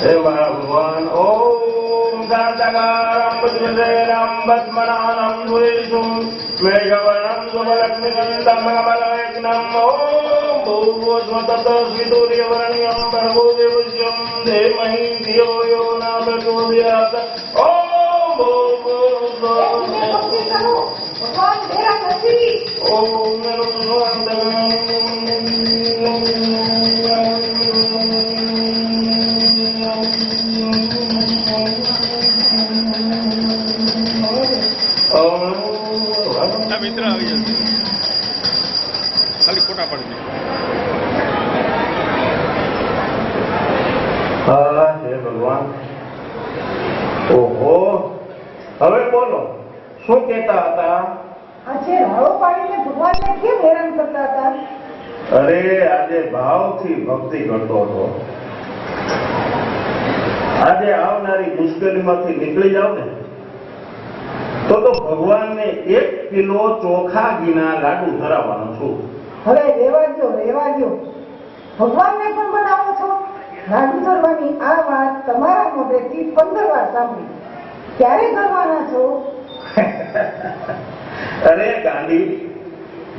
हे भगवान ओम शांतकारं बुद्धिमतेरं भस्मनानं द्वेषुं मेघवर्णं शुभलक्ष्मीकान्तं कमलयज्ञं ओम भूर्भुवस्वततस्वितुर्यवर्ण्यं भर्गो देवस्यं धीमहि धियो यो न प्रचोदयात् ओम મિત્ર આવી જશે ખાલી ફોટા પાડી હે ભગવાન ઓહો હવે બોલો શું કહેતા હતા? આજે રાડો પાડીને ભગવાનને કેમ હેરાન કરતા હતા? અરે આજે ભાવથી ભક્તિ કરતો હતો. આજે આવનારી મુશ્કેલીમાંથી નીકળી જાવ ને તો ભગવાનને 1 કિલો ચોખા ઘીના લાડુ ધરાવવાનો છું. હવે રેવા દો. ભગવાનને પણ બનાવો છો? લાડુ ધરવાની આ વાત તમારા મોઢેથી 15 વાર સાંભળી. ક્યારે કરવાના છો? અરે ગાંધી,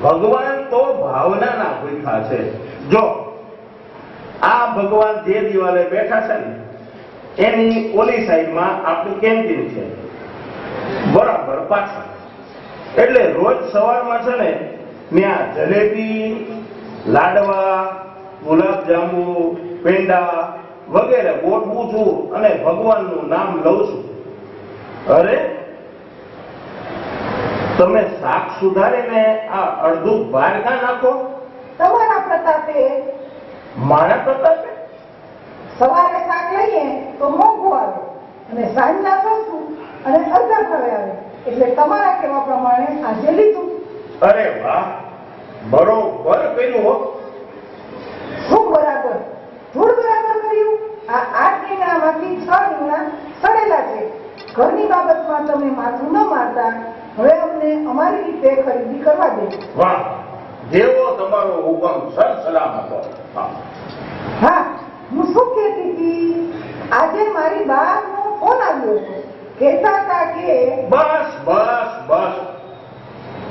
ભગવાન તો ભાવનાના ભૂખા છે. જો આ ભગવાન જે દિવાલે બેઠા છે ને એની ઓલી સાઈડમાં આપણી કેન્ટીન છે, બરાબર પાછળ. એટલે રોજ સવારમાં છે ને ત્યાં જલેબી, લાડવા, ગુલાબજાંબુ, પેંડા વગેરે ગોઠવું છું અને ભગવાનનું નામ લઉં છું. અરે તમે શાક સુધારીને આ અડધું બહાર કાં નાખો? તમારા પ્રતાપે. મારા પ્રતાપે? સવારે શાક લઈએ તો મોંઘું આવે અને સાંજના સસ્તું અને અડધા ભાવે આવે. એટલે તમારા કહેવા પ્રમાણે આજે લીધું. અરે વાહ, બરોબર કર્યું હો. શું બરાબર? ધૂળ બરાબર કર્યું. આ 8 રીંગણામાંથી 6 રીંગણા સડેલા છે. ઘરની બાબતમાં તમે માથું ન મારતા. હવે અમને અમારી રીતે ખરીદી કરવા દે. વાહ, જેવો તમારો હુકમ સર સલામત. હા, હું શું કહેતી હતી? આજે મારી બાનો ફોન આવ્યો હતો. કહેતા હતા કે બસ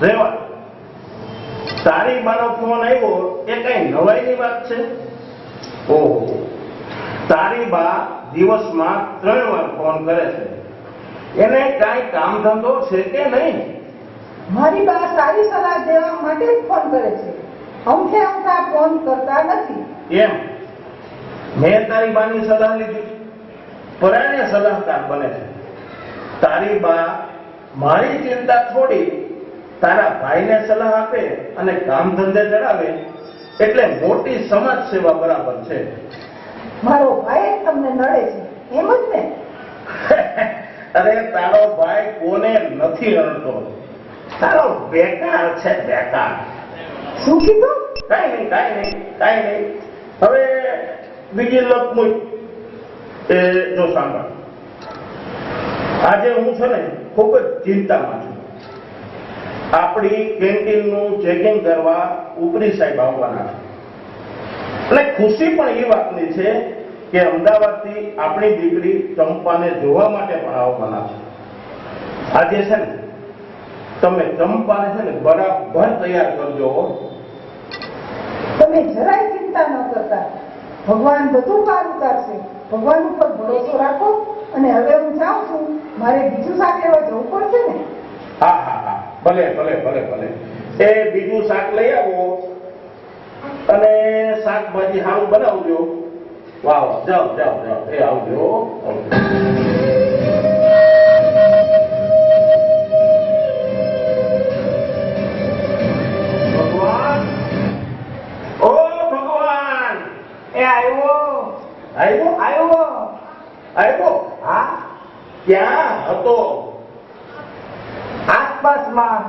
રેવા. તારી બાનો ફોન આવ્યો એ કઈ નવાઈની વાત છે? ઓહો, તારી બા દિવસમાં 3 વાર ફોન કરે છે. એને કઈ કામ ધંધો છે કે નહીં? મારી બા સારી સલાહ દેવા માટે જ ફોન કરે છે. અમથે અમથા ફોન કરતા નથી. એમ? મેં તારી બાની સલાહ લીધી, પરાણે સલાહકાર બને છે. તારી બા મારી ચિંતા છોડી તારા ભાઈને સલાહ આપે અને કામ ધંધે ચડાવે એટલે મોટી સમાજ સેવા બરાબર છે. મારો ભાઈ તમને નડે છે એમ જ ને? અરે તારો ભાઈ કોને નથી રડતો? તારો બેકાર છે, બેકાર. શું કીધું? કાંઈ નહીં. હવે બીજી લપ મૂક. એ જો સાંભળ, આજે હું છે ને ખૂબ જ ચિંતામાં છું. આપણી કેન્ટીનનું ચેકિંગ કરવા ઉપરી સાહેબ આવવાના છે. અને ખુશી પણ એ વાતની છે કે અમદાવાદથી આપણી દીકરી ચંપાને જોવા માટે પણ આવવાના છે. આજે છે ને તમે ચંપાને છે ને બરાબર તૈયાર કરજો. તમે જરાય ચિંતા ન કરતા. ભગવાન બધું પાર ઉતારશે. ભગવાન ઉપર ભરોસો રાખો. અને હવે હું જાઉં છું. મારે બીજું શાક લેવા જવું પડશે ને? હા, ભલે. એ બીજું શાક લઈ આવો અને શાકભાજી સારું બનાવજો. વાહ, જાઓ. એ આવજો. ભગવાન, ઓ ભગવાન. એ આવ્યો. હા, ક્યાં હતો? આસપાસમાં.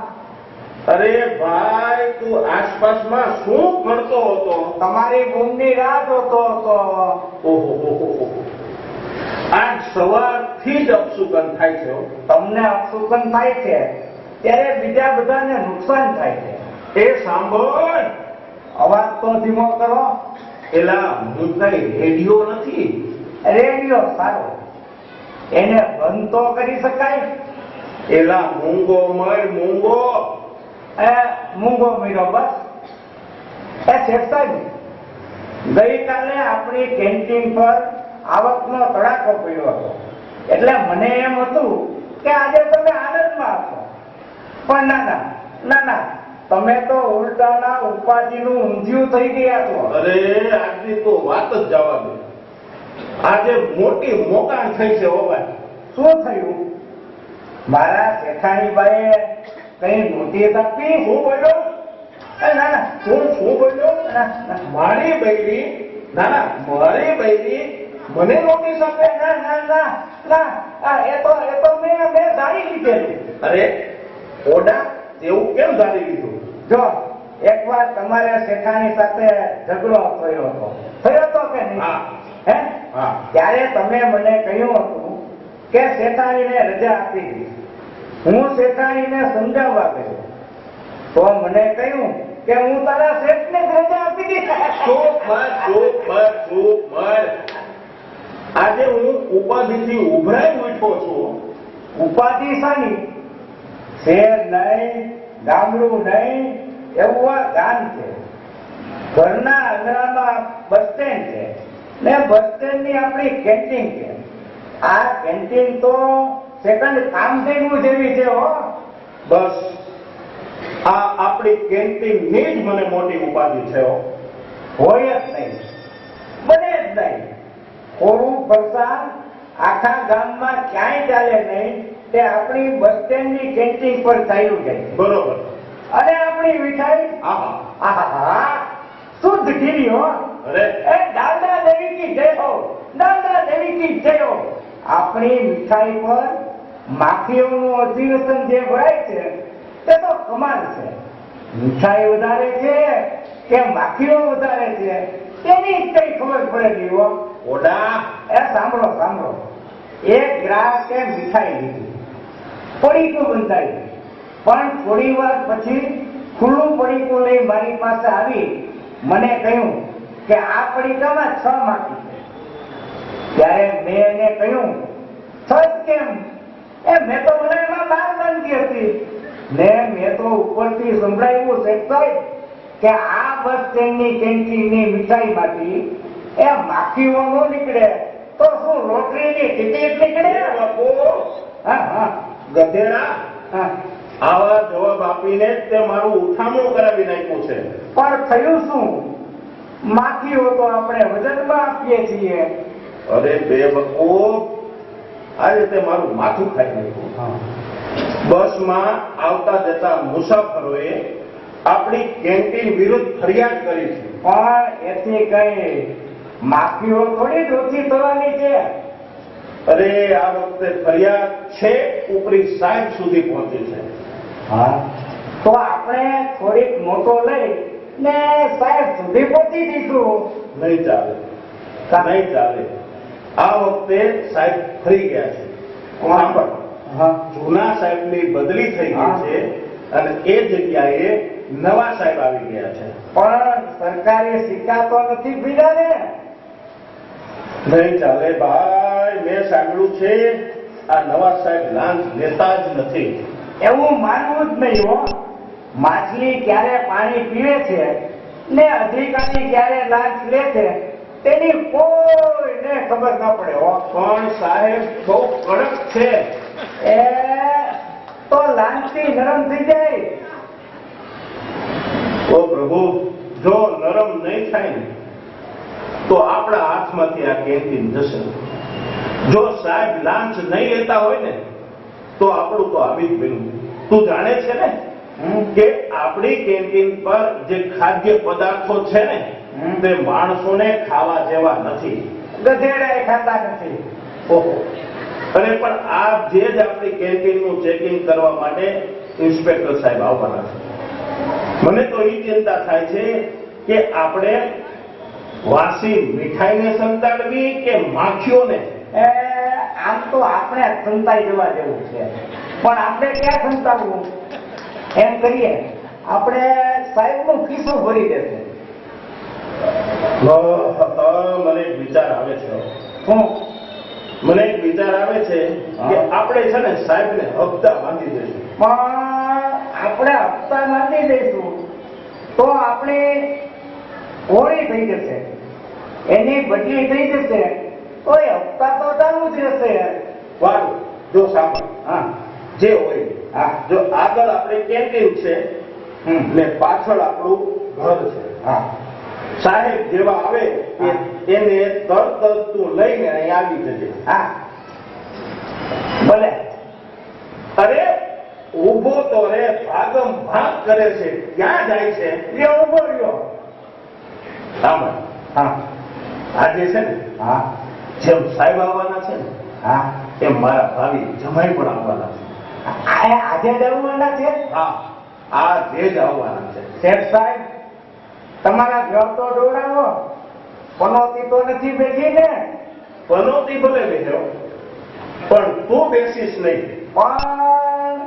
અરે ભાઈ, તું આસપાસમાં શું કરતો હતો? તમારી બૂમની રાહ જોતો હતો. ઓહો, આજ સવારથી જ અપશુકન થાય છે. તમને અપશુકન થાય છે ત્યારે બીજા બધાને નુકસાન થાય છે. એ સાંભળ, અવાજ તો ધીમો કરો. એલા હું કઈ રેડિયો નથી, રેડિયો સારો, એને બંધ તો કરી શકાય. એલા મૂંગો મર મૂંગો. એ મૂંગો મળ્યો બસ. એ શેઠસાહેબ, ગઈકાલે આપણી કેન્ટીન પર આવકનો તડાકો પડ્યો હતો, એટલે મને એમ હતું કે આજે તમે આનંદમાં હશો, પણ ના, તમે તો ઉલટાના ઉપાધિનું ઊંધિયું થઈ ગયા છો. અરે આજની તો વાત જ જવા દે. આજે મોટી મોકાણ થઈ છે હો ભાઈ. શું થયું? મારા જેઠાણીબાઈએ કઈ નોટિસ આપી? શું બોલ્યો? ના, શું બોલ્યો? મારી બૈરી મારી બૈરી મને નોટિસ આપે? ના, એ તો મેં ધારી લીધેલું. અરે ઓડા એવું કેમ ધારી લીધું? જો એકવાર તમારે શેઠાણી સાથે ઝઘડો થયો હતો કે નહીં? હા. હે? હા. ત્યારે તમે મને કહ્યું હતું કે શેઠાણીને રજા આપી દીધી. હું શેઠાણીને સમજાવવા ગયો તો મને કહ્યું કે હું તારા શેઠને જ રજા આપી દીધી. ચૂપ મર. આજે હું ઉપાધિથી ઉભરાઈ ઉઠ્યો છું. ઉપાધિ શાની? શહેર નહીં, ગામડું નહીં, એવું આ ગામ છે. ઘરના આંગણામાં બસ સ્ટેન્ડ છે ને બસ સ્ટેન્ડ ની આપણી કેન્ટીન છે. આ કેન્ટીન તો સેકન્ડ કામધેનુ જેવી છે હો. બસ આ આપણી કેન્ટીન ની જ મને મોટી ઉપાધિ છે હો. હોય જ નહીં, બને જ નહીં. થોડું ફરસાણ આખા ગામમાં ક્યાંય ચાલે નહીં, તે આપણી બસ સ્ટેન્ડ ની કેન્ટીન પર ચાલ્યું જાય. બરોબર. અને આપણી મીઠાઈ આહા શુદ્ધ ઘી હો. અરે એ દાદા દેવી કી જય હો, દાદા દેવી કી જય હો. આપણી મીઠાઈ પર માખીઓનું અધિવેશન જે ભરાય છે તે તો કમાલ છે. મીઠાઈ વધારે છે કે માખીઓ વધારે છે તેની કઈ ખબર પડે નહીં હો. ઓડા એ સાંભળો, એક ગ્રાહકે મીઠાઈ લીધી, પડીકું બંધાયું, પણ થોડી વાર પછી ખુલ્લું પડીકું લઈ મારી પાસે આવી મને કહ્યું કે આ પડીકામાં 6 માખી છે. ત્યારે મેં એને કહ્યું 6 કેમ? મેં તો મને એમાં 12 બાંધી હતી ને મેં તો ઉપરથી સંભળાવ્યું છે સાહેબ કે આ બસ સ્ટેન્ડની કેન્ટીનની મીઠાઈમાંથી એ માખીઓ ન નીકળે તો શું રોટલીની ટિકિટ નીકળે? હા ગધેડા, હા. આવા જવાબ આપીને જ તે મારું ઉઠામણું કરાવી નાખ્યું છે. પણ થયું શું? માખીઓ તો આપણે વજનમાં આપીએ છીએ. અરે બેવકૂફ, આજે તે મારું માથું ખાઈ નાખ્યું. બસમાં આવતા જતા મુસાફરોએ આપણી કેન્ટીન વિરુદ્ધ ફરિયાદ કરી છે. પણ એથી કઈ માખીઓ થોડી જ ઓછી થવાની છે. અરે આ વખતે ફરિયાદ છે ઉપરી સાહેબ સુધી પહોંચી છે. તો આપણે થોડીક નોટો લઈ ને સાહેબ સુધી પહોંચી દઈશું. નહીં ચાલે. આ વખતે સાહેબ ફરી ગયા છે. સાંભળ, જૂના સાહેબની બદલી થઈ ગઈ છે અને એ જગ્યાએ નવા સાહેબ આવી ગયા છે. પણ સરકારી સિક્કા તો નથી પીડા ને. નહીં ચાલે ભાઈ, મેં સાંભળ્યું છે આ નવા સાહેબ લાંચ લેતા જ નથી. એવું માનવું જ નહીં હો. માછલી ક્યારે પાણી પીવે છે ને અધિકારી ક્યારે લાંચ લે છે તેની કોઈને ખબર ન પડે હો. પણ સાહેબ બહુ કડક છે. એ તો લાંચથી નરમ થઈ જાય. ઓ પ્રભુ, જો નરમ નહીં થાય ને તો આપણા હાથમાંથી આ કેન્ટીન જશે. જો સાહેબ લાંચ નહીં લેતા હોય ને તો આપણું તો આવી જ બન્યું. તું જાણે છે ને કે આપણી કેન્ટીન પર જે ખાદ્ય પદાર્થો છે ને તે માણસોને ખાવા જેવા નથી. ગધેડા ખાતા નથી. ઓહો. અરે પણ આ જે જ આપણી કેન્ટીનનું ચેકિંગ કરવા માટે ઇન્સ્પેક્ટર સાહેબ આવવાના છે. મને તો એ ચિંતા થાય છે કે આપણે વાસી મીઠાઈને સંતાડવી કે માખીઓને. આમ તો આપણે સંતાઈ જવા જેવું છે, પણ આપણે ક્યાં સંતાવવું? એમ કરીએ, આપણે સાહેબનું ખિસ્સું ભરી દેશે. મને એક વિચાર આવે છે. શું મને એક વિચાર આવે છે કે હા. આપણે છે ને સાહેબને હપ્તા બાંધી દઈશું. પણ આપણે હપ્તા નથી દઈશું તો આપણે હોળી થઈ જશે, એની બદલી થઈ જશે તો એ હપ્તા તો ચાલુ જ રહેશે. વારું જો સાંભળ, હા જે હોય હા જો આગળ આપણે કેન્ટીન છે હમ. ને પાછળ આપણું ઘર છે. હા સાહેબ જેવા આવે હા. એને તરત જ તું લઈને અહીં આવી જજે. હા ભલે. અરે ઊભો તો રે, ભાગમ ભાગ કરે છે, ક્યાં જાય છે? લ્યો ઉભો રહ્યો. સાંભળ, હા આજે છે ને હા જેમ સાહેબ આવવાના છે ને હા એમ મારા ભાવિ જમાઈ પણ આવવાના છે. આજે જમવાના છે. હા, આ જે જ આવવાના છે. શેઠ સાહેબ તમારા ઘર તો જોડાવો, પનોતી તો નથી બેઠી ને? પનોતી ભલે બેઠો પણ તું બેસીશ નહીં. પણ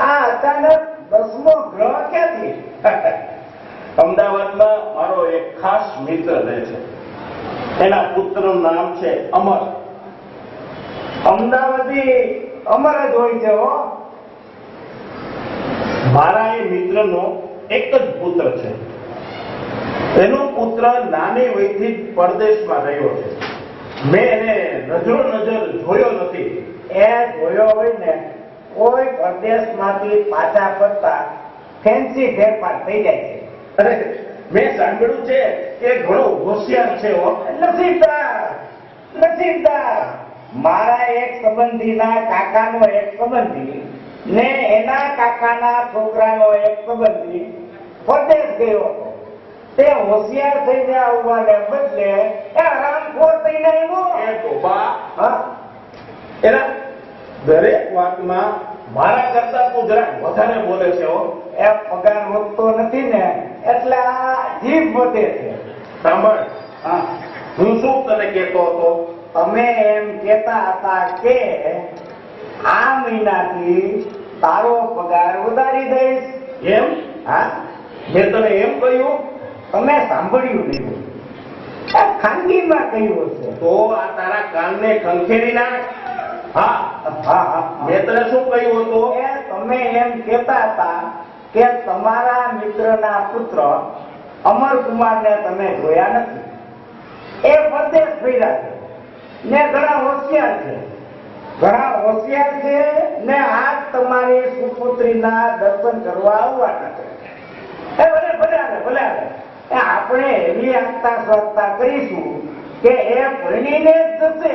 આ અચાનક 10મો ગ્રહ ક્યાંથી? અમદાવાદમાં મારો એક ખાસ મિત્ર રહે છે, એના પુત્રનું નામ છે અમર. અમદાવાદી અમર જ હોય છે હો. મારા એ મિત્રનો એક જ પુત્ર છે. એનો પુત્ર નાની વયથી જ પરદેશમાં રહ્યો છે. મેં એને નજરો નજર જોયો નથી. એ જોયો હોય ને કોઈ પ્રદેશમાંથી પાછા ફરતા ફેન્સી ફેરફાર થઈ જાય છે. અરે મેં સાંભળ્યું છે કે ઘણો હોશિયાર છે હો. નસીબદાર મારા એક સંબંધીના કાકાનો એક સંબંધી ને એના કાકાના છોકરાનો એક સંબંધી પરદેશ ગયો હતો. તે હોશિયાર થઈને આવવાને બદલે એ હરામખોર થઈને આવ્યો. એ ડોબા, હા? એના દરેક વાતમાં મારા કરતા તું જરાક વધારે બોલે છે હો. એ પગાર વધતો નથી ને એટલે આ જીભ વધે છે. સાંભળ, હા હું શું તને કહેતો હતો? અમે એમ કહેતા હતા કે આ મહિનાથી તારો પગાર વધારી દઈશ. એમ? હા મેં તને એમ કહ્યું? તમે સાંભળ્યું નહીં, આ ખાનગીમાં કહ્યું હશે. તો આ તારા કાનને ખંખેરી નાખ. હા, હા હા મેં તને શું કહ્યું હતું? એ તમે એમ કહેતા હતા કે તમારા મિત્રના પુત્ર અમરકુમારને તમે જોયા નથી. એ પરદેશ ફર્યા છે ને ઘણા હોશિયાર છે, ને આજ તમારી સુપુત્રીના દર્શન કરવા આવવાના છે. એ ભલે આવે. એ આપણે એવી આગતા સ્વાગતા કરીશું કે એ ભણીને જ જશે.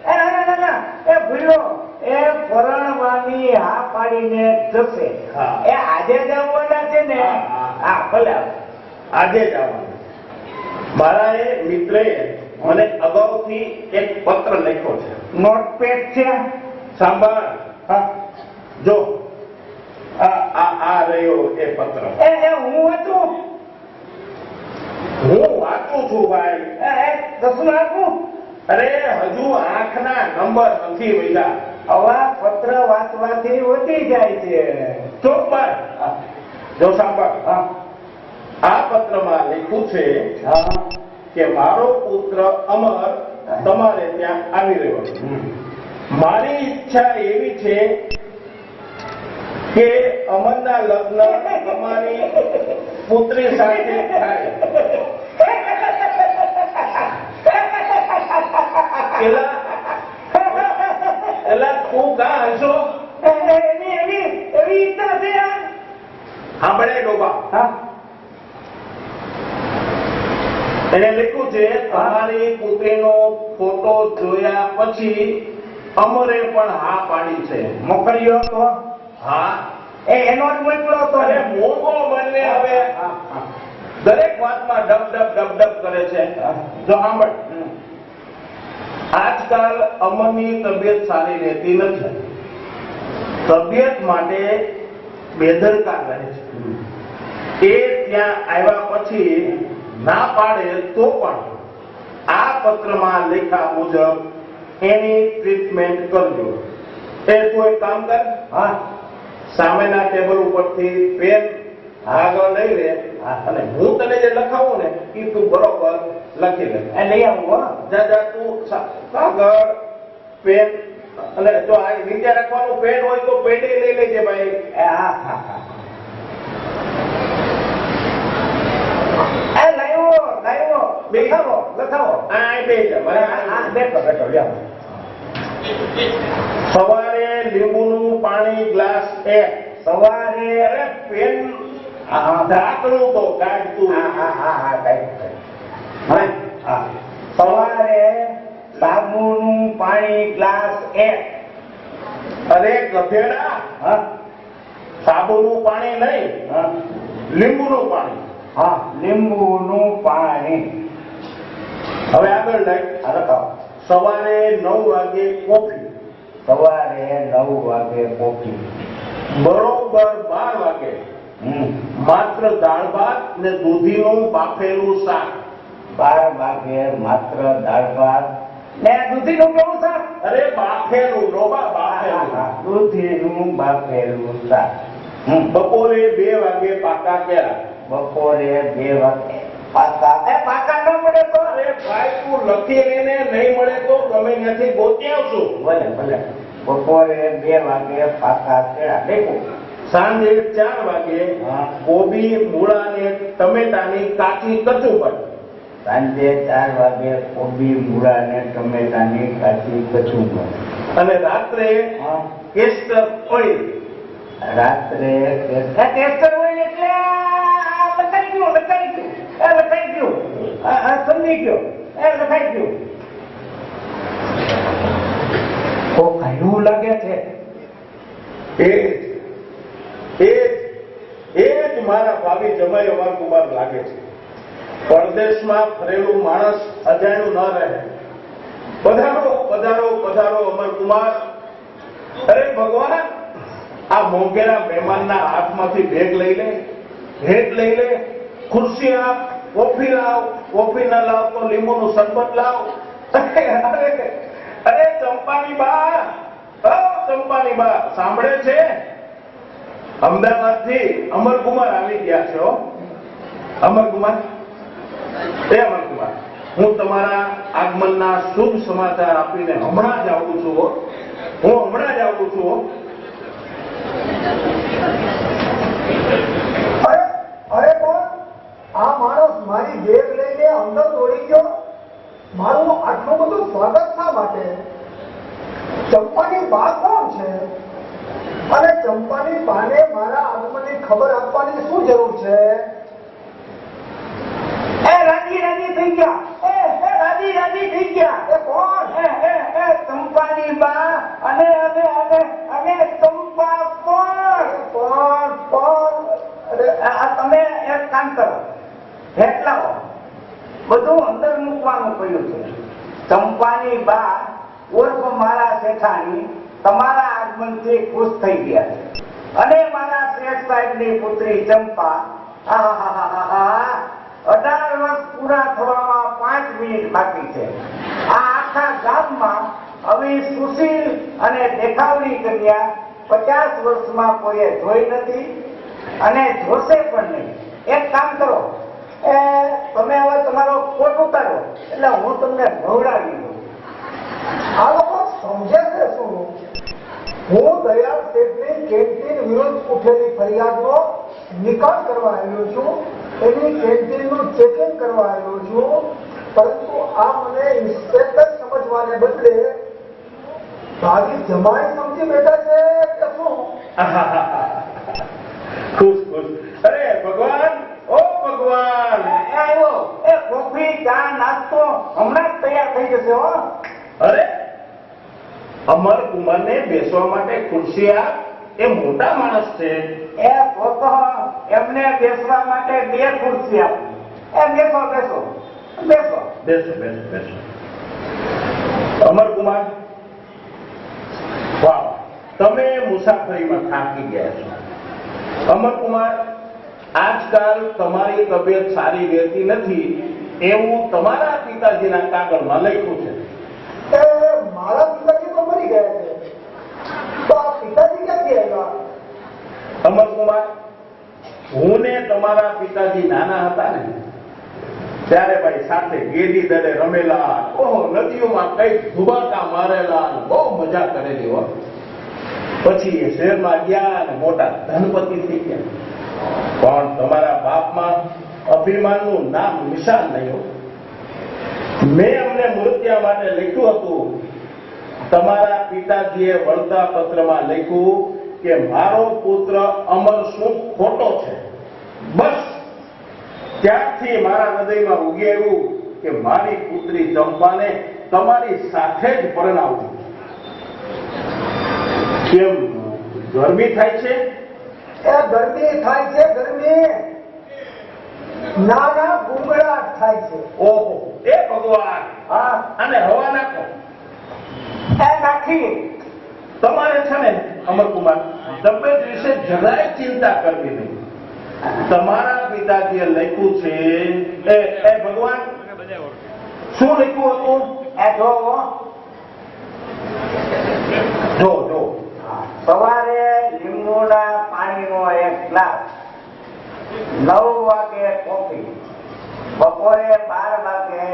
એ ના એ ભૂલ્યો, એ પરણવાની હા પાડીને જ જશે. હા. એ આજે જ આવવાના છે ને? હા, હા. હા ભલે આવે. આજે જ આવવાનું. મારા એ મિત્રએ મને અગાઉથી એક પત્ર લખ્યો છે. નોટપેડ છે? સાંભળ, હા. જો આ રહ્યો એ પત્ર. એ હું હતું. હું વાંચું છું ભાઈ. એ દસમું આપું. અરે હજુ આંખના નંબર નથી વધ્યા. આવા પત્ર વાંચવાથી વધી જાય છે. ચૂપ કર. જો સાંભળ, હા આ પત્રમાં લખ્યું છે હા કે મારો પુત્ર અમર તમારે ત્યાં આવી રહ્યો છે. મારી ઈચ્છા એવી છે કે અમરના લગ્ન તમારી પુત્રી સાથે થાય. એલા તું કાં હશો? એવી ઈચ્છા છે. સાંભળે ડોબા, હા એને લખ્યું છે તમારી પુત્રીનો ફોટો જોયા પછી અમરે પણ હા પાડી છે. મોકલ્યો તો હા, એનો જ મોકલો તો. અરે મોંઘો બંને હવે દરેક વાતમાં ડબ કરે છે. જો સાંભળ, આજકાલ અમરની તબિયત સારી રહેતી નથી. તબિયત માટે બેદરકાર રહે છે. એ ત્યાં આવ્યા પછી ના પાડે તો પણ આ પત્રમાં લેખા મુજબ એની ટ્રીટમેન્ટ કરજો. એ તું એક કામ કર, હા સામેના ટેબલ ઉપરથી પેન આગળ લઈ લે હા. અને હું તને જે લખાવું ને એ તું બરોબર લખી લે. એ લઈ આવું હો. જા તું કાગળ પેન અને જો આ નીચે રાખવાનું પેન હોય તો પેન લઈ લેજે ભાઈ. એ હા હા હા. એ લાવ્યો લખાવો. આ બે જા હા બેઠો લ્યો. સવારે લીંબુનું પાણી ગ્લાસ 1. સવારે અરે પેન હા ઢાંકણું તો કાઢ તું. હા કઈ હા. સવારે સાબુનું પાણી ગ્લાસ 1. અરે ગધેડા, હા સાબુનું પાણી નહીં, હા લીંબુનું પાણી. હા લીંબુનું પાણી. હવે આગળ લઈ. આ લખાવો. સવારે 9 વાગે કોફી, સવારે 9 વાગે કોફી. બરોબર 12 વાગે માત્ર દાળ ભાત ને દૂધીનું બાફેલું શાક. 12 વાગે માત્ર દાળ ભાત ને દૂધીનું કેવું શાક? અરે બાફેલું રોબા બાફેલું. દૂધીનું બાફેલું શાક. બપોરે 2 વાગે પાકા કેળા. બપોરે 2 વાગે પાકા. એ પાકા ન મળે તો? અરે ભાઈ તું લખી લઈને નહીં મળે તો ગમે ત્યાંથી ગોતી આવશું. ભલે. બપોરે 2 વાગે પાકા કેળા. દેખો. સાંજે 4 વાગે હા. કોબી મૂળા ને ટમેટાની કાચી કચુંબર. સાંજે 4 વાગે કોબી મૂળા ને ટમેટાની કાચી કચુંબર. અને રાત્રે હા. Castor oil. રાત્રે કેસ્ટર ઓઇલ એટલે લખાઈ ગયું. સમજી ગયો. લખાઈ ગયું. ઓ કયું લાગે છે? એ જ મારા ભાવિ જમાઈ અમર કુમાર લાગે છે. પરદેશમાં ફરેલું માણસ અજાણ્યું ન રહે. પધારો અમર કુમાર. અરે ભગવાન, આ મોંઘેરા મહેમાનના હાથમાંથી ભેગ લઈ લે, ભેટ લઈ લે. ખુરશી આપ, કોફી લાવ, કોફી ન લાવ તો લીંબુનું શરબત લાવ. અરે ચંપાની બા, ચંપાની બા સાંભળે છે? અમદાવાદથી અમરકુમાર આવી ગયા છે. અમરકુમાર, હું તમારા આગમનના શુભ સમાચાર આપીને હમણાં જ આવું છું. અરે કોણ આ માણસ મારી બેગ લઈને અંદર દોડી ગયો? મારું આટલું બધું સ્વાગત શા માટે? ચંપાની બા કોણ છે? અને ચંપાની બાને મારા આગમનની ખબર આપવાની શું જરૂર છે? રાજી થઈ ગયા. એ કોણ? ચંપાની બા અને ચંપા કોણ? આ તમે એક કામ કરો, ભેટ લાવો. બધું અંદર મૂકવાનું કહ્યું છે. ચંપાની બા ઉર્ફ મારા શેઠાણી તમારા આગમનથી ખુશ થઈ ગયા છે અને મારા શેઠ સાહેબની પુત્રી ચંપા 18 વર્ષ પૂરા થવામાં 5 મિનિટ બાકી છે. આ આખા ગામમાં આવી સુશીલ અને દેખાવડી કન્યા 50 વર્ષમાં કોઈએ જોઈ નથી અને જોશે પણ નહીં. એક કામ કરો, તમે હવે તમારો કોટ ઉતારો એટલે હું તમને ભવડાવી દઉં. આ લોકો સમજે છે શું? હું દયાળ શેઠની કેન્ટીન વિરુદ્ધ ઉઠેલી ફરિયાદનો નિકાલ કરવા આવ્યો છું. એની કેન્ટીનનું ચેકિંગ કરવા આવ્યો છું. પરંતુ આ મને ઇન્સ્પેક્ટર સમજવાને બદલે ભાવી જમાઈ સમજી બેઠા છે કે શું? ખુશ. અરે ભગવાન, ઓ ભગવાન. આવ્યો. એ કોફી ચા નાસ્તો હમણાં જ તૈયાર થઈ જશે હો. અરે અમર કુમારને બેસવા માટે ખુરશી આપ. એ મોટા માણસ છે. એ તો એમને બેસવા માટે 2 ખુરશી આપી. બેસો. અમર કુમાર, વાહ, તમે મુસાફરીમાં થાકી ગયા છો. અમર કુમાર, આજકાલ તમારી તબિયત સારી રહેતી નથી એવું તમારા પિતાજીના કાગળમાં લખ્યું છે. મારા પિતાજી તો મરી ગયા છે, તો આ પિતાજી ક્યાંથી આવ્યા? અમર કુમાર, હું ને તમારા પિતાજી નાના હતા ને ત્યારે ભાઈ સાથે ગેડી દડે રમેલા, ઓહો નદીઓમાં કઈક ધુબાકા મારેલા, બહુ મજા કરેલી હો. પછી એ શહેરમાં ગયા અને મોટા ધનપતિ થઈ ગયા. પણ તમારા બાપમાં અભિમાનનું નામ નિશાન નહીં હો. મેં અમને મૃત્યુ માટે લખ્યું હતું. તમારા પિતાજીએ વળતા પત્રમાં લખ્યું કે મારો પુત્ર અમર શું ખોટો છે. બસ ત્યારથી મારા હૃદયમાં ઉગી આવ્યું કે મારી પુત્રી ચંપાને તમારી સાથે જ પરણાવું. કેમ ગરમી થાય છે? એ ગરમી થાય છે, ગરમી નાના ગુંગળાટ થાય છે. ઓહો એ ભગવાન, હા અને હવા નાખો. એ નાખી. તમારે છે ને અમરકુમાર તબિયત વિશે જરાય ચિંતા કરવી નહીં. તમારા પિતાજીએ લખ્યું છે એ ભગવાન શું લખ્યું હતું? એ જો સવારે લીંબુના પાણીનો એક ગ્લાસ, 9 વાગે કોફી, બપોરે 12 વાગે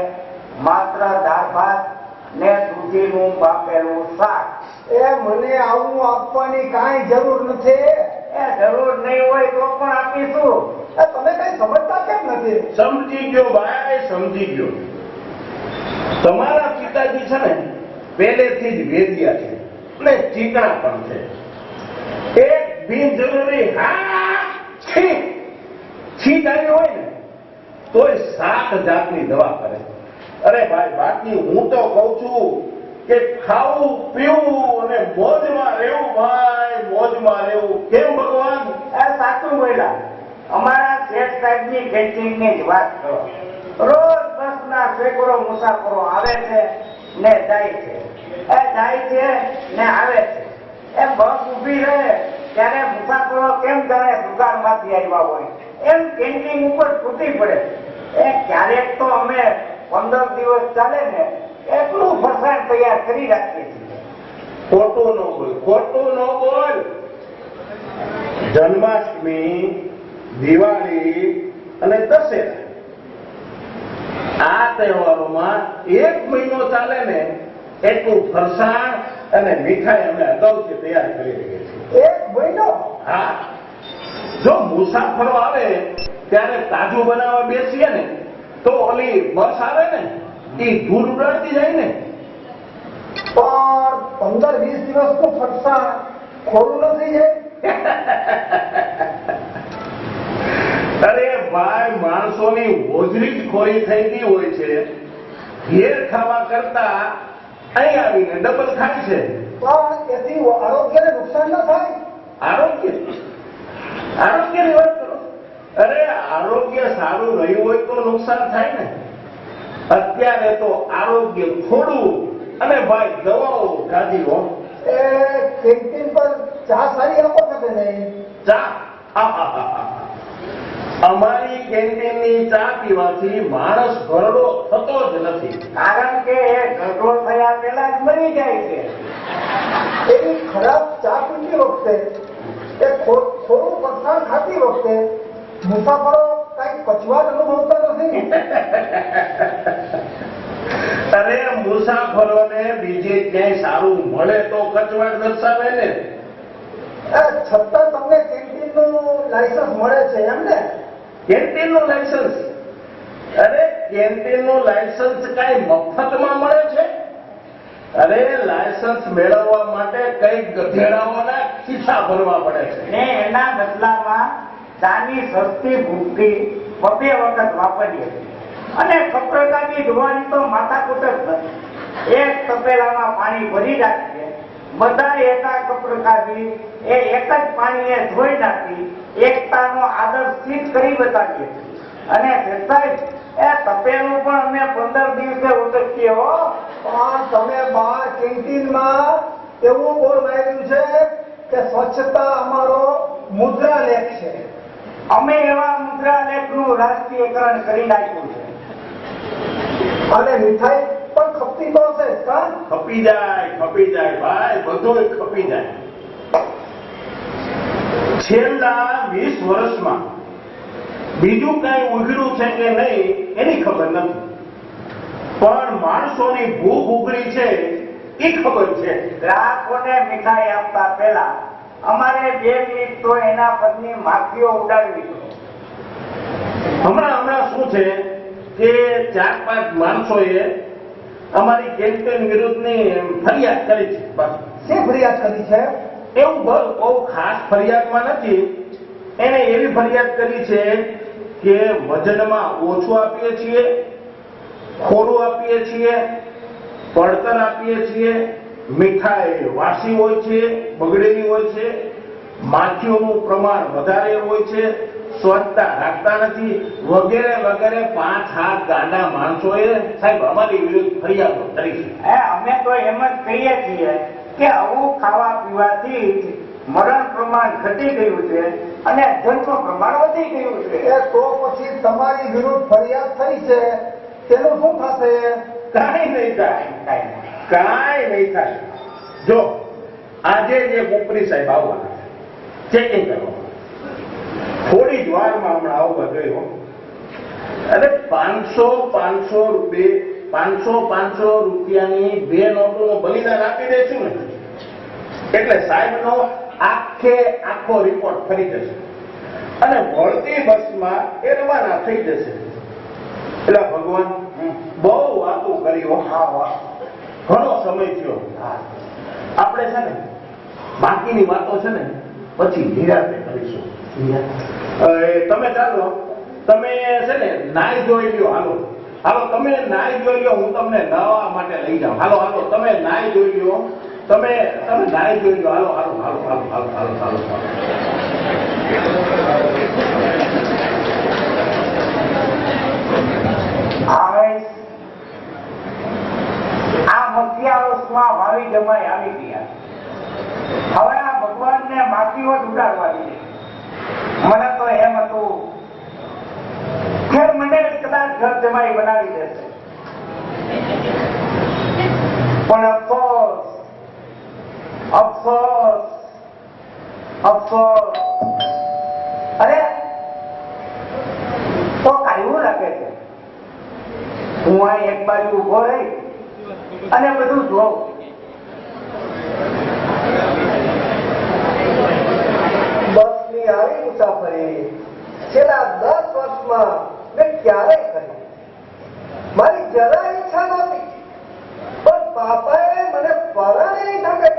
માત્ર દાળ ભાત ને દૂધીનું બાફેલું શાક. એ મને આવું આપવાની કાંઈ જરૂર નથી. એ જરૂર નહીં હોય તો પણ આપીશું. એ તમે કઈ સમજતા કેમ નથી? સમજી ગયો ભાઈ, સમજી ગયો. તમારા પિતાજી છે ને પહેલેથી જ વેદ્યા છે અને ચીકણા પણ છે. એક બિનજરૂરી છીંક આવી હોય ને તોય 7 જાતની દવા કરે. અરે ભાઈ બાકી હું તો કઉ છું કે ખાવું પીવું અને મોજમાં રહેવું ભાઈ, મોજમાં રહેવું. કેમ ભગવાન? એ સાચું બોલ્યા. અમારા શેઠ સાહેબની કેન્ટીનની જ વાત કરો. રોજ બસના સેંકડો મુસાફરો આવે છે ને જાય છે, એ જાય છે ને આવે છે. એ બસ ઊભી રહે ત્યારે મુસાફરો કેમ જાણે દુકાનમાંથી આવ્યા હોય એમ કેન્ટીન ઉપર તૂટી પડે. એ ક્યારેક તો અમે 15 દિવસ ચાલે ને એટલું ફરસાણ તૈયાર કરી રાખીએ છીએ. ખોટું ન બોલ, ખોટું ન બોલ. જન્માષ્ટમી, દિવાળી અને દશેરા આ તહેવારોમાં 1 મહિનો ચાલે ને એટલું ફરસાણ અને મીઠાઈ અમે અગાઉથી તૈયાર કરી દઈએ છીએ. 1 મહિનો? હા, જો મુસાફરો આવે ત્યારે તાજું બનાવવા બેસીએ ને તો ઓલી બસ આવે ને એ ધૂળ ઉડાડતી જાય ને. પણ 15-20 દિવસનું ફરસાણ ખોરું ન થઈ જાય? અરે ભાઈ માણસોની હોજરી જ ખોરી થઈ ગઈ હોય છે. ઘેર ખાવા કરતા અહીં આવીને ડબલ ખાય છે. પણ એથી આરોગ્યને નુકસાન ન થાય? આરોગ્યની વાત કરો. અરે આરોગ્ય સારું રહ્યું હોય તો નુકસાન થાય ને. અત્યારે તો આરોગ્ય થોડું અને ભાઈ દવાઓ ગાદી હો. એ કેન્ટીન પર ચા સારી આપો છો કે નહીં? ચા અમારી કેન્ટીનની ચા પીવાથી માણસ ઘરડો થતો જ નથી. કારણ કે એ ઘરડો થયા પહેલા જ મરી જાય છે. એવી ખરાબ ચા પીતી વખતે, એ થોડું ફરસાણ ખાતી વખતે મુસાફરો કઈ કચવાટ અનુભવતા નથી? અરે મુસાફરોને બીજે ક્યાંય સારું મળે તો કચવાટ દર્શાવે ને. છતાં તમને કેન્ટીનનું લાયસન્સ મળે છે એમ ને? કેન્ટીનનું લાયસન્સ? અરે કેન્ટીનનું લાયસન્સ કઈ મફતમાં મળે છે? અરે લાયસન્સ મેળવવા માટે કઈ ગધેડાઓના ખિસ્સા ભરવા પડે છે. ને એના બદલામાં ચાની સસ્તી ભૂખી 2 વખત વાપરીએ અને કપડકાની ધોવાની તો માથાકૂટ જ નથી. એક તપેલામાં પાણી ભરી રાખીએ, બધા એકા કપડકાની એ એક જ પાણીએ ધોઈ નાખી એકતાનો આદર્શ કરી બતાવીએ. અને સાહેબ એ તપેલું પણ અમે 15 દિવસે ઉતરતીએ હો. પણ તમે બહાર કેન્ટીનમાં એવું બોર્ડ માર્યું છે કે સ્વચ્છતા અમારો મુદ્રા લેખ છે. અમે એવા મુદ્રા લેખનું રાષ્ટ્રીયકરણ કરી નાખ્યું છે. અને મીઠાઈ પણ ખપતી તો હશે જ કા? ખપી જાય ભાઈ, બધું ખપી જાય. છેલ્લા 20 વર્ષમાં બીજું કાંઈ ઉઘડ્યું છે કે નહીં એની ખબર નથી, પણ માણસોની ભૂખ ઉઘડી છે એ ખબર છે. ગ્રાહકોને મીઠાઈ આપતા પહેલા અમારે 2 મિનિટ તો એના પરની માખીઓ ઉડાડવી જોઈએ. હમણાં શું છે કે 4-5 માણસોએ અમારી કેન્ટીન વિરુદ્ધની ફરિયાદ કરી છે. બસ શી ફરિયાદ કરી છે? એવું બહુ ખાસ ફરિયાદમાં નથી. એને એવી ફરિયાદ કરી છે કે વજનમાં ઓછું આપીએ છીએ, ખોરું આપીએ છીએ, પડતર આપીએ છીએ, મીઠાઈ વાસી હોય છે, બગડેલી હોય છે, માખીઓનું પ્રમાણ વધારે હોય છે, સ્વચ્છતા રાખતા નથી, વગેરે વગેરે 5-7 ગાંડા માણસોએ સાહેબ અમારી વિરુદ્ધ ફરિયાદો કરી છે. અમે તો એમ જ કહીએ છીએ કે આવું ખાવા પીવાથી મરણ પ્રમાણ ઘટી ગયું છે અને જન્મ પ્રમાણ વધી ગયું છે. તો પછી તમારી વિરુદ્ધ ફરિયાદ થઈ છે, તેનું શું થશે? કાંઈ નહીં થાય, કાંઈ નહીં થાય. જો આજે જે ઉપરી સાહેબ આવવાના છે ચેકિંગ કરવા, થોડી જ વારમાં હમણાં આવવા ગયો અને 500 રૂપિયાની 2 નોટોનું બલિદાન આપી દઈશું ને એટલે સાહેબનો આખો રિપોર્ટ ફરી જશે અને વળતી બસમાં એ રવાના થઈ જશે. એટલે ભગવાન બહુ વાતો કરી હો. ઘણો સમય થયો. આપણે છે ને બાકીની વાતો છે ને પછી નિરાતે કરીશું. તમે ચાલો, તમે છે ને નાઈ જોઈ લ્યો. હાલો તમે નાઈ જોઈ લ્યો, હું તમને નવા માટે લઈ જાઉં. હાલો તમે નાઈ જોઈ લ્યો, તમે નાઈ જોઈ લ્યો. હાલો. આ મધ્યાવસ્થમાં ભાવિ જમાઈ આવી ગયા. હવે આ ભગવાનને માખીઓ જ ઉડાડવાની છે. મને તો એમ હતું કે મને કદાચ ઘર જમાઈ બનાવી દેશે, પણ અફસોસ અરે તો કાઢવું લાગે છે. હું અહીં એક બાજુ ઉભો રહી અને બધું જોઉં. બસની આવી મુસાફરી છેલ્લા 10 વર્ષમાં મેં ક્યારેય કરી. મારી જરા ઈચ્છા નહોતી, પણ બાપાએ મને પરાણે નહીં ઠાકે.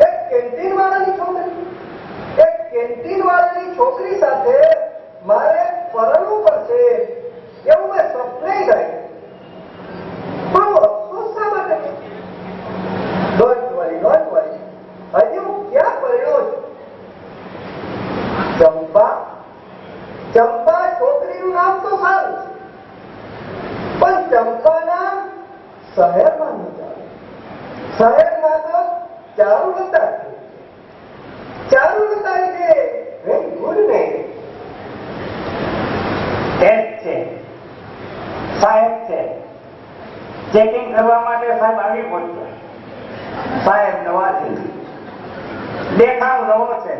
એક કેન્ટીન વાળાની છોકરી સાથે મારે પરણવું પડશે એવું મેં સપને ગઈ. પણ અફસોસ શા માટે? ડોન્ટ વરી, હજી હું ક્યાં પડ્યો છું? ચંપા છોકરીનું નામ તો સારું, પણ ચંપાના શહેરમાં ન ચાલે. શહેરમાં તો ચારુલતા છે. વેરી ગુડ ને. સાહેબ છે ચેકિંગ કરવા માટે. સાહેબ આવી પહોંચ્યા. સાહેબ નવા છે, દેખાવ નવો છે,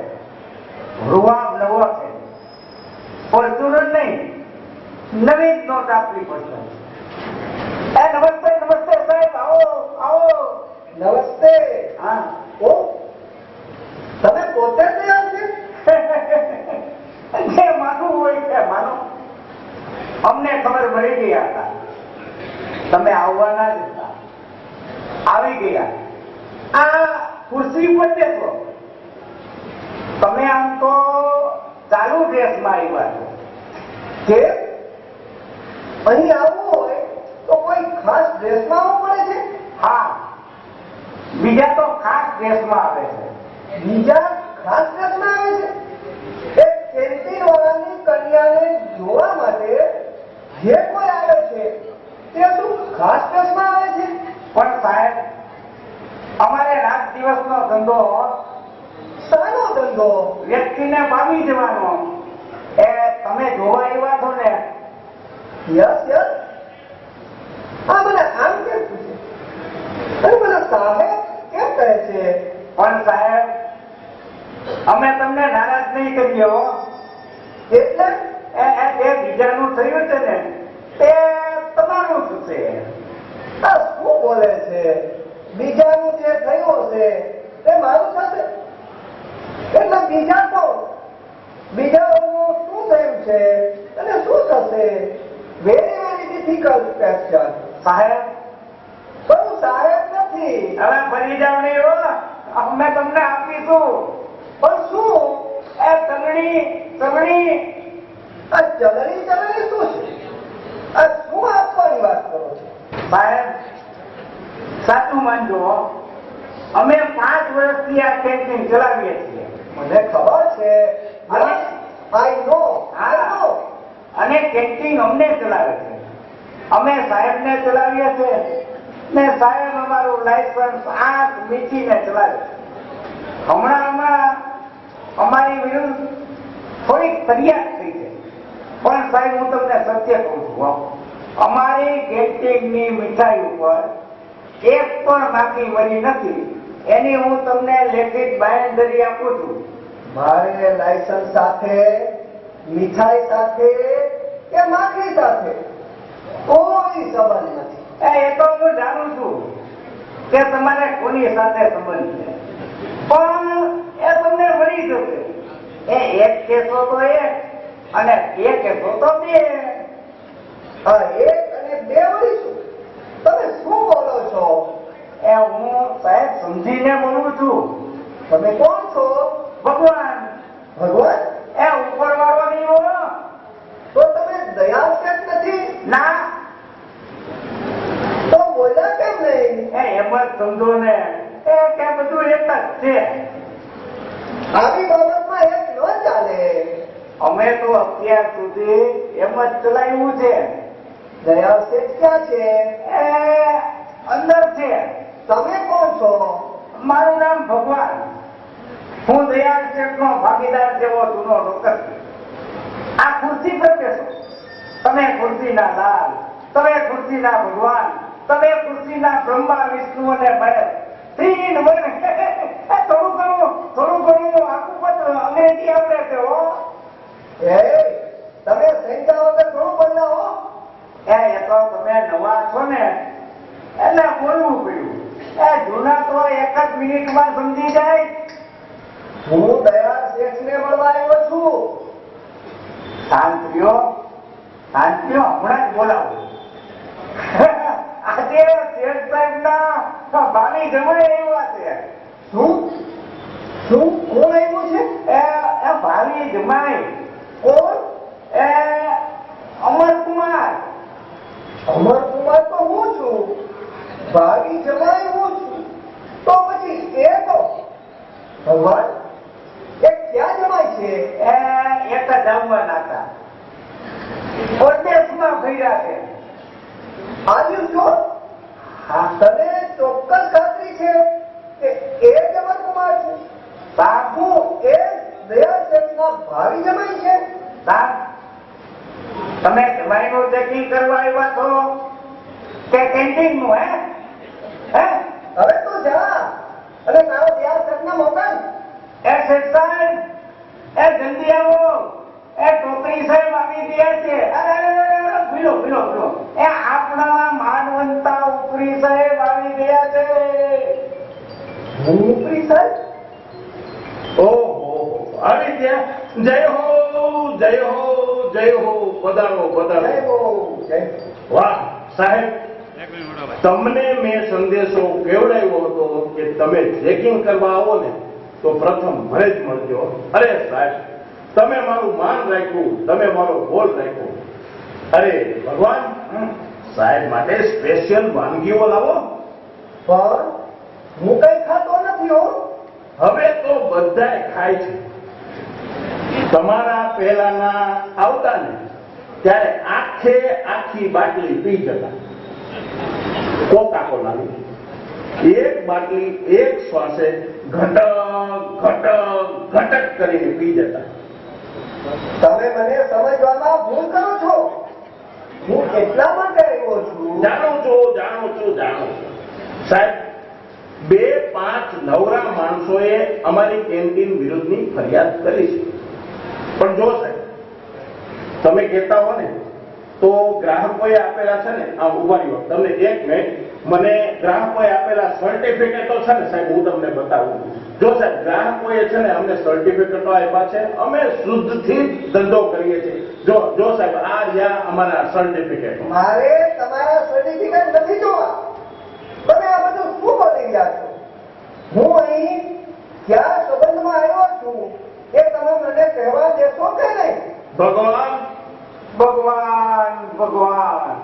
રૂવાબ નવો છે, ફોર્ચ્યુનર નહીં, નવી જ નોટ આપવી પડશે. નમસ્તે સાહેબ, આવો. નમસ્તે. હા, ઓ તમે પોતે જ રહ્યા છે? જે માનવું હોય છે માનો. અમને ખબર મળી ગયા હતા તમે આવવાના જ હતા, આવી ગયા. આ ખુરશી પર બેસો. તમે આમ તો ચાલુ ડ્રેસમાં આવ્યા છો. કે અહીં આવવું હોય તો કોઈ ખાસ ડ્રેસમાં આવવું પડે છે? હા, બીજા તો ખાસ ડ્રેસમાં આવે છે. બીજા ખાસ ડ્રેસમાં આવે છે? એક કેન્ટીન વાળાની કન્યાને જોવા માટે જે કોઈ આવે છે તે શું ખાસ ડ્રેસમાં આવે છે? પણ સાહેબ અમારે રાત દિવસનો ધંધો. શાનો ધંધો? વ્યક્તિને પામી જવાનો. એ તમે જોવા આવ્યા છો ને? યસ. હા, મને આમ કેમ પૂછે અને મને સાહેબ કેમ કહે છે? પણ સાહેબ અમે તમને નારાજ નહીં કર્યો. એટલે જે બીજાનું થયું છે ને તે તમારું થશે. આ શું બોલે છે? બીજાનું જે થયું છે તે મારું થશે? એટલે બીજા કોણ? બીજાઓનું શું થયું છે અને શું થશે? Very very difficult question. સાહેબ પણ સાહેબ નથી. હવે ફરી જાવ નહીં હો, અમે તમને આપીશું. પણ શું? એ તગડી તગડી આ ચલણી ચલણી શું છે? આ શું આપવાની વાત કરો છો? સાહેબ સાચું માનજો, અમે 5 વર્ષથી આ કેન્ટીન ચલાવીએ છીએ. મને ખબર છે. અને આઈ નો. હા, અને કેન્ટીન અમને ચલાવે છે. અમે સાહેબને ચલાવીએ છીએ ને સાહેબ અમારું લાયસન્સ આંખ મીચીને ચલાવે છે. હમણાં અમારી વિરુદ્ધ થોડીક ફરિયાદ થઈ છે, પણ સાહેબ હું તમને સત્ય કહું છું, અમારી કેન્ટીનની મીઠાઈ ઉપર એક પણ બાકી મળી નથી. એની હું તમને લેખિત બાંયધરી આપું છું. મારે લાયસન્સ સાથે, મીઠાઈ સાથે કે માખી સાથે કોઈ સંબંધ નથી. એ તો હું જાણું છું કે તમારે કોની સાથે સંબંધ છે, પણ એ તમને મળી જશે. એ એક કેસો તો એક અને બે કેસો તો બે. હા, એક અને બે મળીશું. તમે શું બોલો છો? એ હું સાહેબ સમજીને બોલું છું. તમે કોણ છો? ભગવાન. ભગવાન? એ ઉપર વાળો નહીં બોલો. તો તમે દયાળ શેઠ નથી? ના, તો બોલ્યા કેમ નહીં? એ એમ જ સમજો ને, એ કે બધું એક જ છે. આવી બાબતમાં એક ન ચાલે. અમે તો અત્યાર સુધી એમ જ ચલાવ્યું છે. દયાળ શેઠ ક્યાં છે? એ અંદર છે. તમે કોણ છો? મારું નામ ભગવાન. હું દયાળ શેઠનો ભાગીદાર જેવો જૂનો નોકર છું. આ ખુરશી પર બેસો. તમે ખુરશીના લાલ, તમે ખુરશીના ભગવાન, તમે ખુરશીના બ્રહ્મા વિષ્ણુ અને મહેશ. ત્રીન વન. થોડું ઘણું આખું બધું અંગ્રેજી આવડે છે હો. એ તમે સંખ્યા વગર થોડું બોલ્યા હો. એ તો તમે નવા છો ને એટલે બોલવું પડ્યું. એ જૂના તો એક જ મિનિટમાં સમજી જાય. હું દયાળ શેઠને મળવા આવ્યો છું. શાંતિઓ હમણાં જ બોલાવો. આજે શેઠ સાહેબના ભાણી જમાઈ આવ્યા છે. શું? શું? કોણ આવ્યું છે? એ ભાણી જમાઈ. કોણ? એ અમરકુમાર. અમરકુમાર તો હું છું. ભાવી જમાઈ હું છું. તો પછી એ તો ભગવાન એ ક્યાં જમાય છે? એ એક જ આવવાના હતા. પરદેશમાં ફર્યા છે. આવ્યું છો? હા, તને ચોક્કસ ખાતરી છે કે એ જ અમરકુમાર છે? બાપુ એ દયાળ શેઠના ભાવી જમાઈ છે? સાહેબ, તમે જમાઈનું ચેકિંગ કરવા આવ્યા છો કે કેન્ટીનનું? હે હવે તો જા અને તારો દયાળ શેઠને મોકલ. એ શેઠ સાહેબ, એ જલ્દી આવો. એ ટોકરી સાહેબ આવી ગયા છે. અરે ભૂલો. એ આપણા માનવંતા ઉપરી સાહેબ આવી ગયા છે. ઉપરી સાહેબ? ઓહો, આવી ગયા. જય હો, પધારો. જય હો, જય. વાહ સાહેબ, એક મિનિટ મોટા ભાઈ. તમને મેં સંદેશો કેવડાવ્યો હતો કે તમે ચેકિંગ કરવા આવો ને તો પ્રથમ મને જ મળજો. અરે સાહેબ, તમે મારું માન રાખ્યું, તમે મારો બોલ રાખ્યો. અરે ભગવાન, સાહેબ માટે સ્પેશિયલ વાનગીઓ લાવો. પણ હું કઈ ખાતો નથી હો. હવે તો બધાય ખાય છે. તમારા પહેલાના આવતા ને ત્યારે આખી બાટલી પી જતા. કોકા કોલાની એક બાટલી એક શ્વાસે ઘટક કરીને પી જતા. તમે મને સમજવામાં ભૂલ કરો છો. હું એટલા માટે આવ્યો છું. જાણું છું સાહેબ, 2-5 નવરા માણસોએ અમારી કેન્ટીન વિરુદ્ધની ફરિયાદ કરી છે. પણ જો સાહેબ, તમે કહેતા હો ને તો ગ્રાહકોએ આપેલા છે ને આ ઉભા રહ્યો તમને એક મિનિટ મને ગ્રાહકોએ આપેલા સર્ટિફિકેટો છે ને સાહેબ હું તમને બતાવું જો સાહેબ ગ્રાહકોએ છે ને અમને સર્ટિફિકેટો આપ્યા છે અમે શુદ્ધથી ધંધો કરીએ છીએ જો સાહેબ આ રહ્યા અમારા સર્ટિફિકેટ મારે તમારા સર્ટિફિકેટ નથી જોવા તમે આ બધું શું બોલી રહ્યા છો હું અહીં ક્યાં સંબંધમાં આવ્યો છું એ તમે મને કહેવા દેશો કે નહીં ભગવાન ભગવાન ભગવાન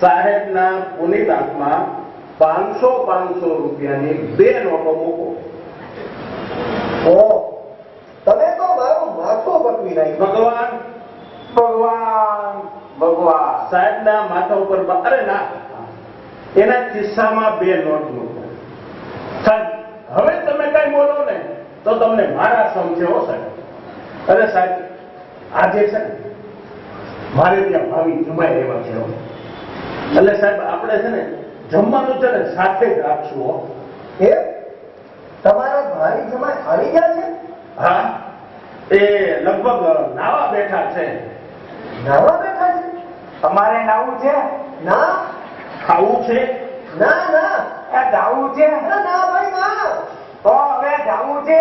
સાહેબના પુનિત આત્મા 500 રૂપિયાની 2 નોટો મૂકો ઓ તમે તો મારું માથું પકવી નાખ્યું ભગવાન ભગવાન ભગવાન સાહેબના માથા ઉપર અરે ના એના ખિસ્સામાં 2 નોટ મૂકો સાહેબ હવે તમે કઈ બોલો ને તો તમને મારા સમજે હો સાહેબ અરે સાહેબ આજે છે ને મારે ત્યાં ભાવિ જમાઈ રહેવા છે એટલે સાહેબ આપણે છે ને જમવાનું છે ને સાથે જ રાખશું હો એ તમારા ભાઈ જમાઈ આવી ગયા છે હા એ લગભગ નાવા બેઠા છે નાવા બેઠા છે અમારે નાવું છે ના ખાવું છે ના ના એ જાવું છે અરે ના ભાઈ ના તો હવે જાવું છે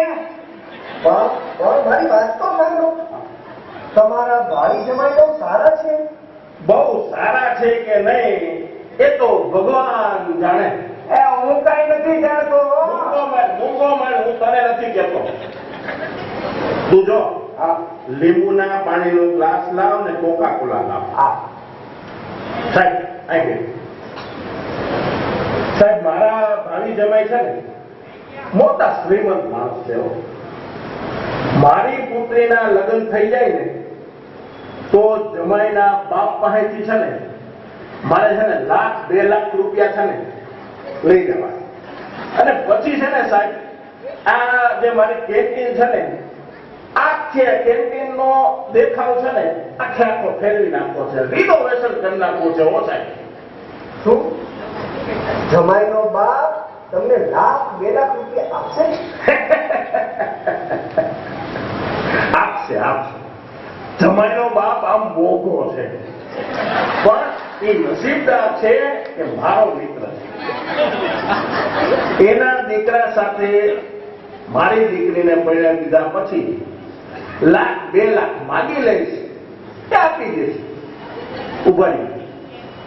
પણ મારી વાત તો સાંભળો તમારા ભાઈ જમાઈ તો સારા છે બહુ સારા છે કે નહીં એ તો ભગવાન જાણે એ હું કઈ નથી જાણતો મૂકો મેળ હું તને નથી કહેતો તું જો હા લીંબુના પાણીનો ગ્લાસ લાવ ને કોકા કોલા લાવ હા સાહેબ અહીં સાહેબ મારા ભાવિ જમાઈ છે ને મોટા શ્રીમંત માણસ છે હો. મારી પુત્રીના લગ્ન થઈ જાય ને તો જમાઈના બાપ પાસેથી છે ને મારે છે ને 1,00,000 2 લાખ રૂપિયા છે ને લઈ જવા અને પછી છે ને સાહેબ આ જે મારી કેન્ટીન છે ને આખે કેન્ટીન નો દેખાવ છે ને આખો ફેરવી નાખવો છે રિનોવેશન કરી નાખવું છે હો સાહેબ શું જમાઈનો બાપ તમને 1,00,000 2 લાખ રૂપિયા આપશે આપશે જમાઈનો બાપ આમ મોઘો છે પણ એ નસીબદાર છે કે મારો મિત્ર છે એના દીકરા સાથે મારી દીકરીને પરણાવી દીધા પછી 1,00,000 2 લાખ માગી લઈશ તે આપી દઈશ ઉભા રહી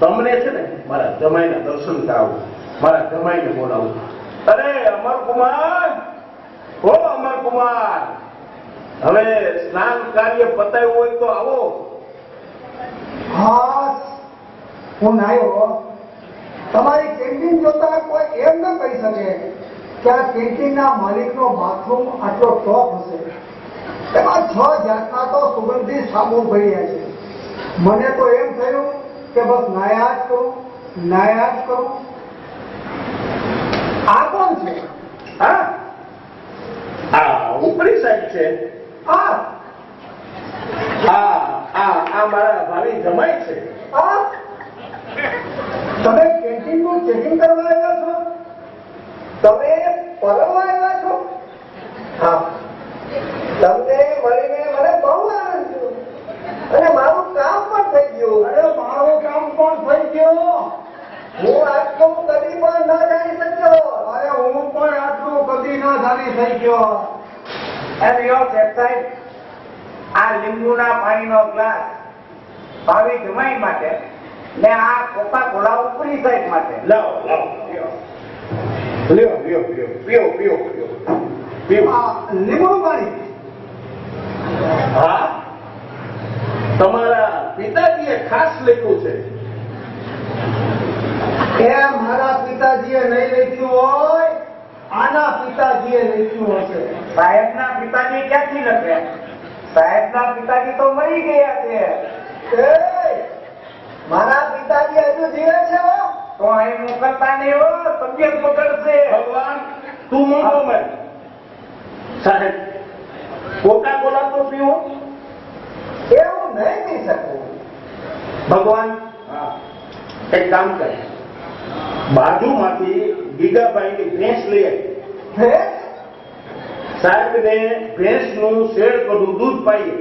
તમને છે ને મારા જમાઈના દર્શન કરાવું મારા જમાઈને બોલાવું અરે અમરકુમાર ઓ અમરકુમાર હવે સ્નાન કાર્ય પતાવ્યું હોય તો આવો હા હું આવ્યો તમારી કેન્ટીન જોતા કોઈ એમ ન કહી શકે કે આ કેન્ટીનના માલિકનો બાથરૂમ આટલો ટોપ હશે એમાં 6 જાતના તો સુગંધિત સાબુ ભર્યા છે મને તો એમ થયું કે બસ નાયા જ કરું આ કોણ છે હા આ ઉપરી સાઈડ છે આ મારા ભાવિ જમાઈ છે આ તમે કેન્ટીનનું ચેકિંગ કરવા આવ્યા છો તમે પરવા આવ્યા છો હા તમને મળીને મને બહુ આનંદ થયો અને મારું કામ પણ થઈ ગયું અરે મારું કામ પણ થઈ ગયું હું આટલું કદી પણ ન જાણી શક્યો અરે હું પણ આટલું કદી ન જાણી શક્યો એમ યો સાહેબ આ લીંબુના પાણીનો ગ્લાસ ભાવિ જમાઈ માટે ને આ કોકા કોલા ઉપરી સાઈડ માટે લાવો લ્યો પીઓ લીંબુ પાણી હા તમારા પિતાજીએ ખાસ લખ્યું છે એ મારા પિતાજીએ નહીં લખ્યું હોય આના પિતાજીએ લખ્યું હશે સાહેબના પિતાજી ક્યાંથી લખે સાહેબના પિતાજી તો મરી ગયા છે એ મારા પિતાજી હજુ જીવે છે હો તો અહીં મોકલતા નહીં હો તબિયત બગડશે ભગવાન તું મોંઘો મત સાહેબ કોકા કોલા તો પીવો એવું નહીં પી શકું ભગવાન એક કામ કરે બાજુમાંથી ગીગાભાઈની ભેંસ લઈ આવી હે સાહેબને ભેંસનું શેડ કરું દૂધ પાઈએ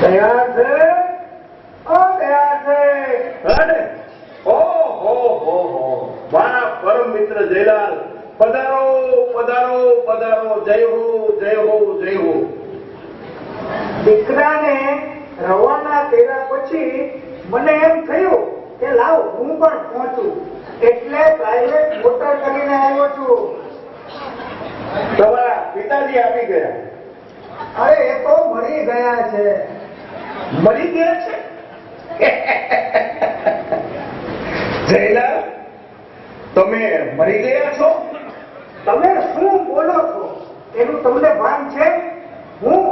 તૈયાર છે ઓ તૈયાર છે અરે ઓ હો મારા પરમ મિત્ર જયલાલ, પધારો પધારો પધારો, જય હો જય હો જય હો. દીકરાને રવાના કર્યા પછી મને એમ થયું કે લાવ હું પણ પહોંચું, એટલે પ્રાઇવેટ મોટર કરીને આવ્યો છું. તમારા પિતાજી આવી ગયા? અરે એ તો મરી ગયા છે. મરી ગયા છે? જયલાલ, તમે મરી ગયા છો? તમે શું બોલો છો એનું તમને ભાન છે? હું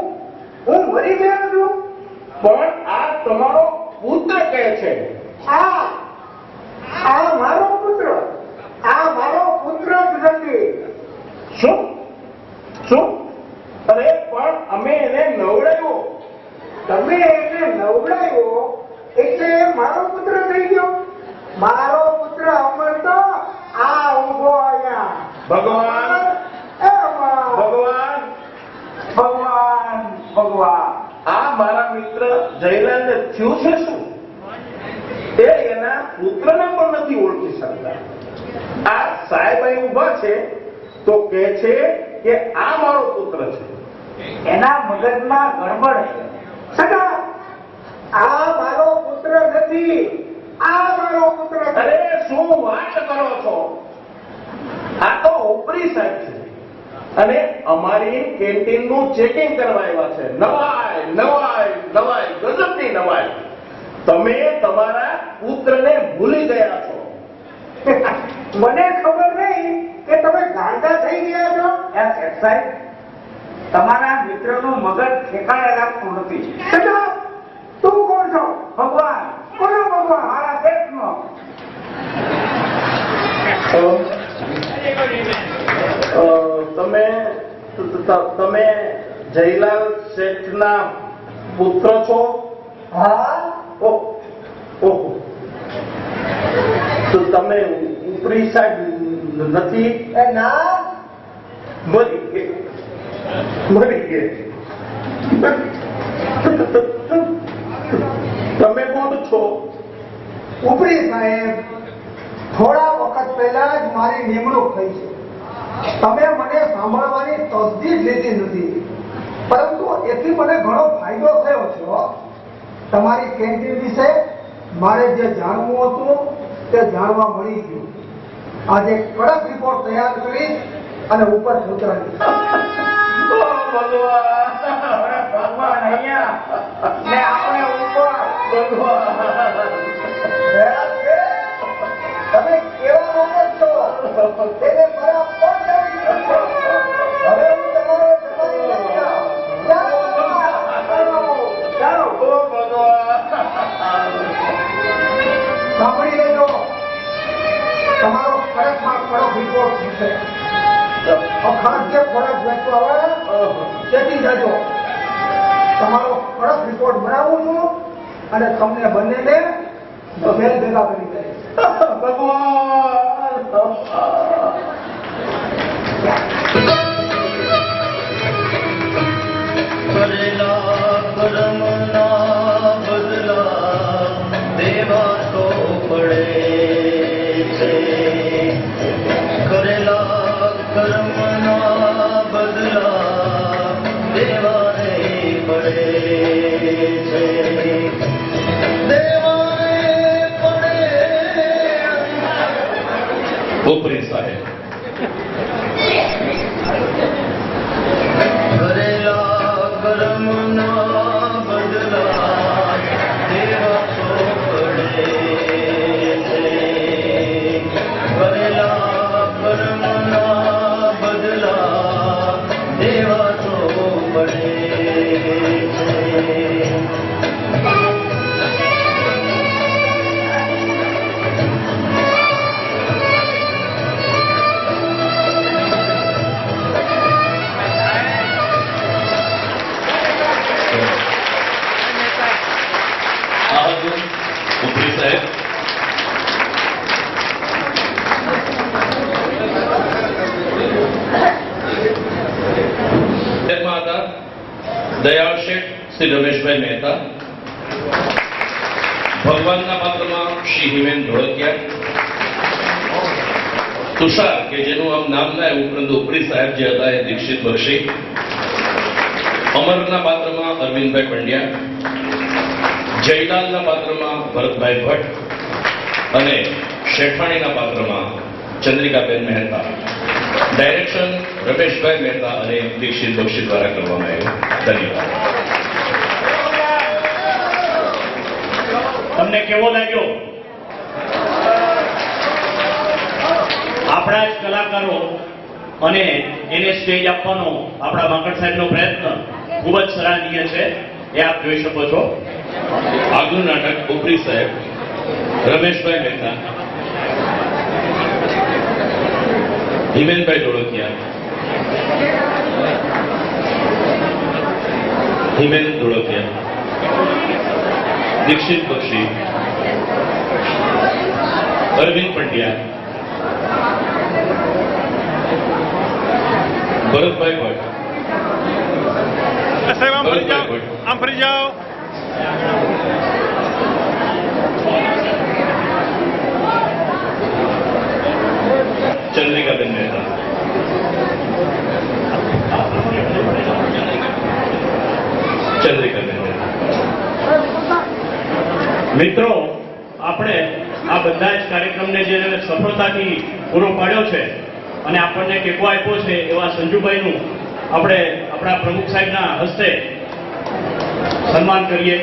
મરી ગયો છું? પણ આ તમારો પુત્ર કહે છે. આ મારો પુત્ર, આ મારો પુત્ર જ નથી. શું શું? અરે પણ અમે એને નવડાવ્યો. તમે એને નવડાવ્યો એટલે એ મારો પુત્ર થઈ ગયો? મારો પુત્ર અમર તો આ ઊભો અહીંયા. ભગવાન એ માં. ભગવાન ભગવાન ભગવાન. આ મારા મિત્ર જયલાલને થયું છે શું? તે એના પુત્રને પણ નથી ઓળખી શકતા. આ સાહેબ અહીં ઊભા છે તો કહે છે કે આ મારો પુત્ર છે. એના મગજમાં ગડબડ છે. સગા, આ મારો પુત્ર નથી, આ મારો પુત્ર છે. અરે શું વાત કરો છો? આ તો ઉપરી સાહેબ છે અને અમારી કેન્ટીનનું ચેકિંગ કરવા આવ્યા છે. નવાઈ નવાઈ નવાઈ, ગજબની નવાઈ. તમે તમારા પુત્રને ભૂલી ગયા છો. મને ખબર નહીં કે તમે ગાંડા થઈ ગયા છો. સાહેબ, તમારા મિત્રનું મગજ ઠેકાણે રાખતું નથી. સગા, તું કોણ છો? ભગવાન. કોનો ભગવાન? મારા દેશનો. તમે જયલાલ શેઠના પુત્ર છો? હા, ઓહો, તો તમે ઉપરી સાઈડ નથી? એ ના, મરી ગયા. તમે કોણ છો? ઉપરી સાહેબ, થોડા વખત પહેલા જ મારી નિમણૂક થઈ છે. તમે મને સાંભળવાની તસદી જ લીધી નથી, પરંતુ એથી મને ઘણો ફાયદો થયો છે. તમારી કેન્ટીન વિશે મારે જે જાણવું હતું તે જાણવા મળી ગયું. આજે કડક રિપોર્ટ તૈયાર કરી અને ઉપર ઉતરાવી. ભગવાન અહીંયા ને આપણે ઉપર. તમે કેવા લોકો છો તેને મારા પગ આવી ગયો. હવે હું તમારો જમાઈ નથી. ચાલો. સાંભળી લેજો, તમારો કડકમાં કડક રિપોર્ટ થશે. અખાદ્ય ખોરાક વેચવા વાળા ચેતી જાજો. તમારો કડક રિપોર્ટ બનાવું છું અને તમને બંનેને ભેલ ભેગા કરી દઈશ. કરેલા કર્મના બદલા દેવા તો પડે છે. કરેલા કર્મના બદલા દેવાને પડે છે. દેવાને પડે. ઉપરી સાહેબ, કરેલા કર્મના બદલા દેવા તો પડે છે. કરેલા કર્મના બદલા દેવા તો પડે છે. શ્રી રમેશભાઈ મહેતા, ભગવાનના પાત્રમાં શ્રી હિમેન ધોળકિયા, તુષાર કે જેનું આમ નામ ના એવું પરંતુ ઉપરી સાહેબ જે હતા એ દીક્ષિત બક્ષી, અમરના પાત્રમાં અરવિંદભાઈ પંડ્યા, જયલાલના પાત્રમાં ભરતભાઈ ભટ્ટ અને શેઠાણીના પાત્રમાં ચંદ્રિકાબેન મહેતા. ડાયરેક્શન રમેશભાઈ મહેતા અને દીક્ષિત બક્ષી દ્વારા કરવામાં આવ્યું. ધન્યવાદ. તમને કેવો લાગ્યો? આપણા જ કલાકારો અને એને સ્ટેજ આપવાનો આપણા માંકડ સાહેબનો પ્રયત્ન ખૂબ જ સરાહનીય છે, એ આપ જોઈ શકો છો. આગલું નાટક ઉપરી સાહેબ રમેશભાઈ મહેતા, હિમેનભાઈ ધોળકિયા, હિમેન ધોળકિયા, દીક્ષિત બક્ષી, અરવિંદ પંડ્યા, ભરતભાઈ ભટ્ટ, સાહેબ આમ ફરી જાઓ, ભરતભાઈ ભટ્ટ, આમ ફરી જાઓ. ચંદ્રિકાબેન મહેતા. ચંદ્રિકાબેન મહેતા. મિત્રો, આપણે આ બધા જ કાર્યક્રમને જે સફળતાથી પૂરો પાડ્યો છે અને આપણને ટેકો આપ્યો છે એવા સંજુભાઈનું આપણે આપણા પ્રમુખ સાહેબના હસ્તે સન્માન કરીએ.